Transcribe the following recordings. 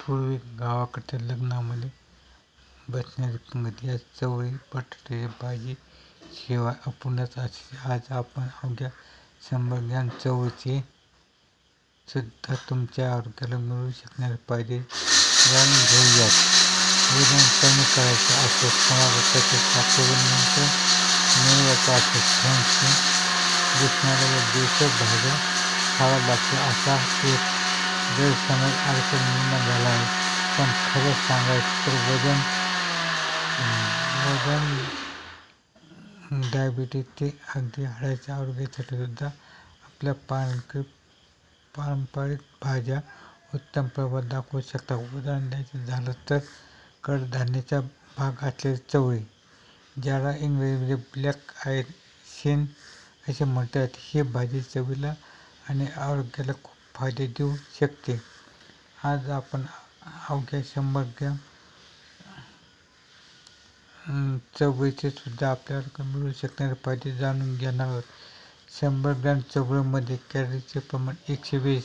पूर्वी गावाकडच्या लग्नामध्ये बसणारी पंगती या चवळी बटाट्याची भाजी शिवाय अपूर्णच असायची. आज आपण अवघ्या 100 ग्रॅम चवळीचे सुद्धा तुमच्या आरोग्याला मिळू शकणारे फायदे जाणून घेऊयात. वजन कमी करायचे असेल, कोणाला त्याचे साखरेनंतर मिळवायचे असेल, फॅन्सी दिसणाऱ्या व देशभर भाज्या खाव्या लागतील असा एक गैरसमज आजकाल निर्माण झाला आहे. पण खरं सांगायचं तर वजन, डायबिटीज ते अगदी हाडाच्या आरोग्यासाठी सुद्धा आपल्या पारंपरिक भाज्या उत्तम प्रभाव दाखवू शकतात. उदाहरण द्यायचं झालं तर कडधान्याचा भाग असलेली चवळी, ज्याला इंग्रजीमध्ये ब्लॅक आयड शेन असे म्हणतात, ही भाजी चवीला आणि आरोग्याला खूप फायदे देऊ शकते. आज आपण अवघ्या 100 ग्रॅम चवळीचे सुद्धा आपल्याला मिळू शकणारे फायदे जाणून घेणार आहोत. 100 ग्रॅम चवळीमध्ये कॅलरीचे प्रमाण 120,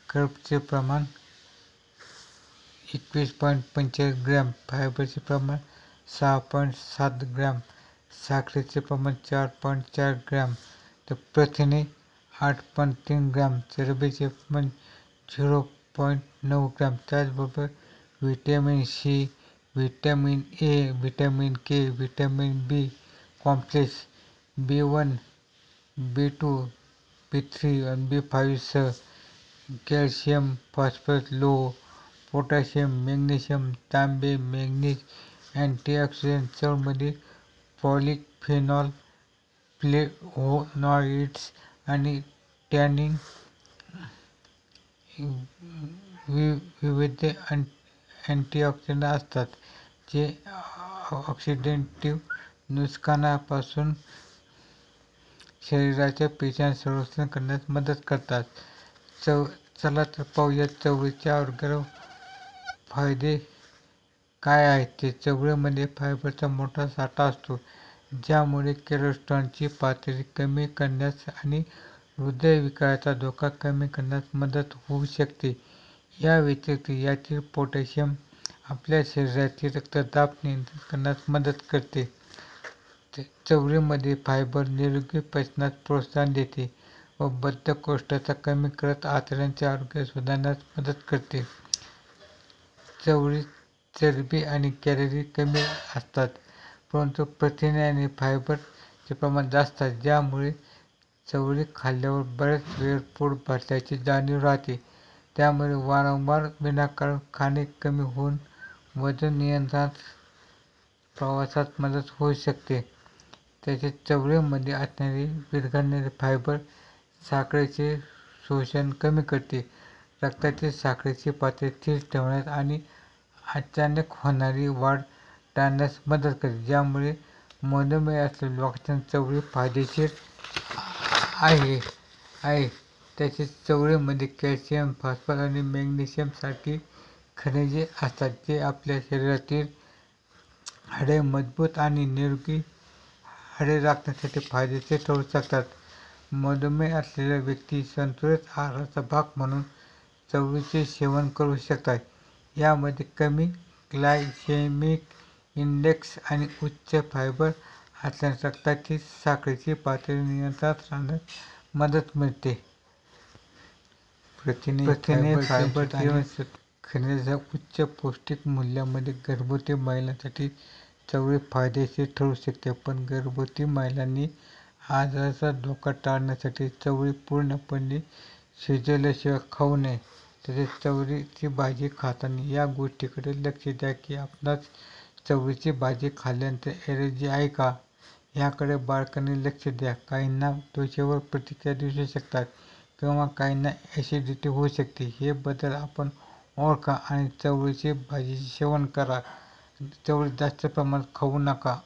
कर्बचे प्रमाण 21.45 ग्रॅम, फायबरचे प्रमाण 6.7 ग्रॅम, साखरेचे प्रमाण 4.4 ग्रॅम, तर प्रथिने 8.3 ग्रॅम, चरबीचे प्रमाण 0.9 ग्रॅम. त्याचबरोबर vitamin C, vitamin A, vitamin K, vitamin B complex, बी1, बी2, बी3 आणि बी5 सह कॅल्शियम, फॉस्फरस, लोह, पोटॅशियम, मॅग्नेशियम, तांबे, मॅंगनीज, अँटीऑक्सिडंट, चवळीमध्ये पॉलिफेनॉल, फ्लेव्होनॉइड्स आणि टॅनिन, विविध अँटीऑक्सिडंट असतात, जे ऑक्सिडेटिव्ह नुकसानापासून शरीराच्या पेशींचे संरक्षण करण्यास मदत करतात. चला तर पाहूया चवळीचे आरोग्याला फायदे काय आहेत ते. चवळीमध्ये फायबरचा मोठा साठा असतो, ज्यामुळे कोलेस्टेरॉलची पातळी कमी करण्यास आणि हृदयविकाराचा धोका कमी करण्यास मदत होऊ शकते. या व्यतिरिक्त यातील पोटॅशियम आपल्या शरीरातील रक्तदाब नियंत्रित करण्यास मदत करते. चवळीमध्ये फायबर निरोगी पचनास प्रोत्साहन देते व बद्धकोष्ठता कमी करत आतड्याचे आरोग्य सुधारण्यास मदत करते. चवळीत चरबी आणि कॅलरी कमी असतात, परंतु प्रथिने आणि फायबरचे प्रमाण जास्त आहे, ज्यामुळे चवळी खाल्ल्यावर बऱ्याच वेळ पोट भरल्याची जाणीव राहते. त्यामुळे वारंवार विनाकारण खाणे कमी होऊन वजन नियंत्रणात प्रवासात मदत होऊ शकते. तसेच चवळीमध्ये असणारे विरघळणारे फायबर साखरेचे शोषण कमी करते, रक्तातील साखरेची पातळी स्थिर ठेवण्यास आणि अचानक होणारी वाढ टाळण्यास मदत करते, ज्यामुळे मधुमेह असलेल्या लोकांसाठी चवळी फायदेशीर आहे. तसेच चवळीमध्ये कॅल्शियम, फॉस्फरस आणि मॅग्नेशियम सारखी खनिजे असतात, जे आपल्या शरीरातील हाडे मजबूत आणि निरोगी हाडे राखण्यासाठी फायदेशीर ठरू शकतात. मधुमेह असलेल्या व्यक्ती संतुलित आहाराचा भाग म्हणून चवळीचे सेवन करू शकतात. यामध्ये कमी ग्लायसेमिक इंडेक्स आणि उच्च फायबर असल्याने रक्तातील साखरेची पातळी नियंत्रणात राहण्यास मदत मिळते. प्रथिने, फायबर, जीवनसत्त्वे, खनिजांच्या उच्च पौष्टिक मूल्यामुळे गर्भवती महिलांसाठी चवळी फायदेशीर ठरू शकते. पण गर्भवती महिलांनी आजाराचा धोका टाळण्यासाठी चवळी पूर्णपणे शिजवल्याशिवाय खाऊ नये. तसेच चवळीची भाजी खाताना या गोष्टीकडे लक्ष द्या की आपणास चवळीची भाजी खाल्ल्यानंतर ॲलर्जी आहे का, याकडे बारकाईने लक्ष द्या. काहींना त्वचेवर प्रतिक्रिया दिसू शकतात किंवा काहींना ॲसिडिटी होऊ शकते. हे बदल आपण ओळखा आणि चवळीची भाजीचे सेवन करा. चवळी जास्त प्रमाणात खाऊ नका.